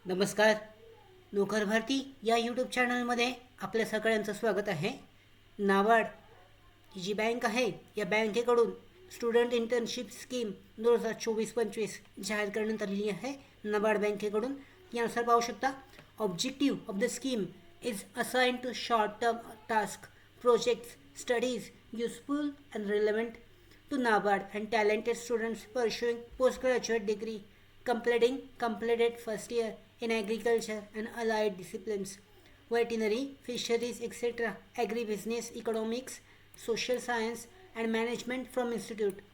नमस्कार. नोकर भारती या यूट्यूब चॅनलमध्ये आपल्या सगळ्यांचं स्वागत आहे. नाबार्ड ही जी बँक आहे या बँकेकडून स्टुडंट इंटर्नशिप स्कीम 2024-25 जाहीर करण्यात आलेली आहे. नाबार्ड बँकेकडून यानुसार पाहू शकता, objective of the scheme is assign to short term task projects studies useful and relevant to NABARD and talented students pursuing postgraduate degree completed first year in agriculture and allied disciplines, veterinary, fisheries, etc., agribusiness, economics, social science, and management from institute,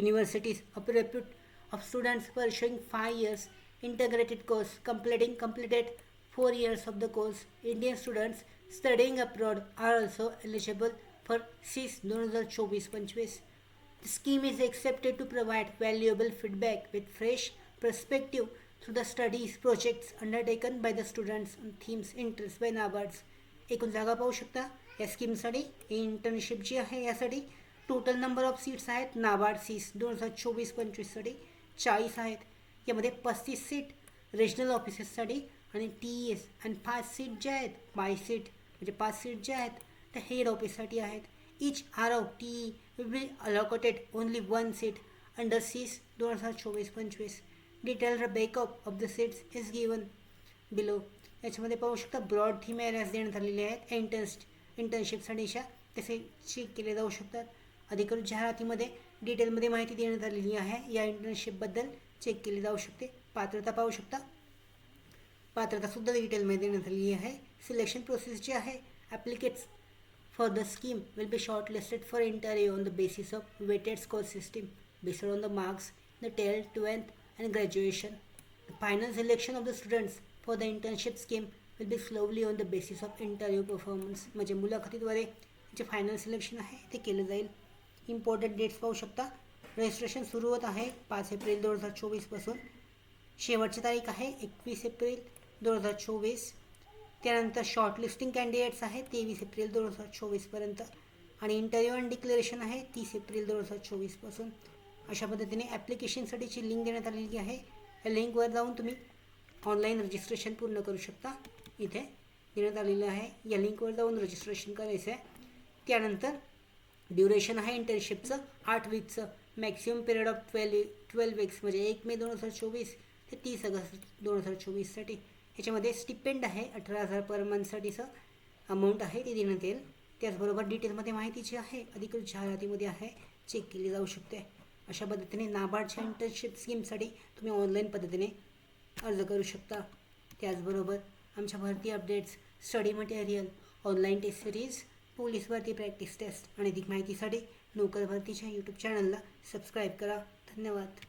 universities of repute of students pursuing 5 years integrated course completed 4 years of the course. Indian students studying abroad are also eligible for CIS 2024-25. The scheme is accepted to provide valuable feedback with fresh perspective through the studies projects undertaken by the students on themes interest by NABARD. एकूण जागा पाहू शकता या स्कीमसाठी. Internship जी आहे यासाठी total number of seats आहेत नाबार्ड सीस 2024-25साठी 40 आहेत. यामध्ये 35 सीट रिजनल ऑफिसेससाठी आणि TES आणि 5 सीट ज्या आहेत 22 सीट म्हणजे 5 सीट ज्या आहेत त्या हेड ऑफिससाठी आहेत. Each RO TE will be allocated only one seat under CIS 2024-25. Detailed breakup of the seats is given below. याच्यामध्ये पाहू शकता ब्रॉड थीम एरियाज देण्यात आलेले आहेत इंटर्नशिपसाठीच्या तसे चेक केले जाऊ शकतात. अधिकृत जाहिरातीमध्ये डिटेलमध्ये माहिती देण्यात आलेली आहे. या इंटर्नशिपबद्दल चेक केली जाऊ शकते. पात्रता पाहू शकता, पात्रतासुद्धा डिटेलमध्ये देण्यात आलेली आहे. सिलेक्शन प्रोसेस जी आहे, ॲप्लिकेट्स for the scheme will be shortlisted for interview on the basis of weighted score system based on the marks in the 10th, 12th and graduation. The final selection of the students for the internship scheme will be slowly on the basis of interview performance. म्हणजे मुलाखतीद्वारे जे final selection आहे ते केलं जाईल. Important dates पाहू शकता. Registration सुरू होत आहे 5 एप्रिल 2024 पासून. शेवटची तारीख आहे 21 एप्रिल 2024. त्यानंतर शॉर्टलिस्टिंग कॅन्डिडेट्स आहे 23 एप्रिल 2024पर्यंत आणि इंटरव्ह्यू अँड डिक्लेरेशन आहे 30 एप्रिल 2024 पासून. अशा पद्धतीने ॲप्लिकेशनसाठीची लिंक देण्यात आलेली आहे. या लिंकवर जाऊन तुम्ही ऑनलाईन रजिस्ट्रेशन पूर्ण करू शकता. इथे देण्यात आलेलं आहे, या लिंकवर जाऊन रजिस्ट्रेशन करायचं आहे. त्यानंतर ड्युरेशन आहे इंटर्नशिपचं 8 वीकचं. मॅक्सिमम पिरियड ऑफ 12 वीक्स म्हणजे 1 मे 2024 ते 30 ऑगस्ट 2024साठी. याच्यामध्ये स्टिपेंड आहे 18,000 पर मंथसाठीचं अमाऊंट आहे ते देण्यात येईल. त्याचबरोबर डिटेलमध्ये माहिती जी आहे अधिकृत जाहिरातीमध्ये आहे, चेक केली जाऊ शकते. अशा पद्धतीने नाबार्डच्या इंटर्नशिप स्कीमसाठी तुम्ही ऑनलाईन पद्धतीने अर्ज करू शकता. त्याचबरोबर आमच्या भरती updates, study material, online test series, police भरती प्रॅक्टिस टेस्ट आणि अधिक माहितीसाठी नोकर भरतीच्या यूट्यूब चॅनलला सबस्क्राईब करा. धन्यवाद.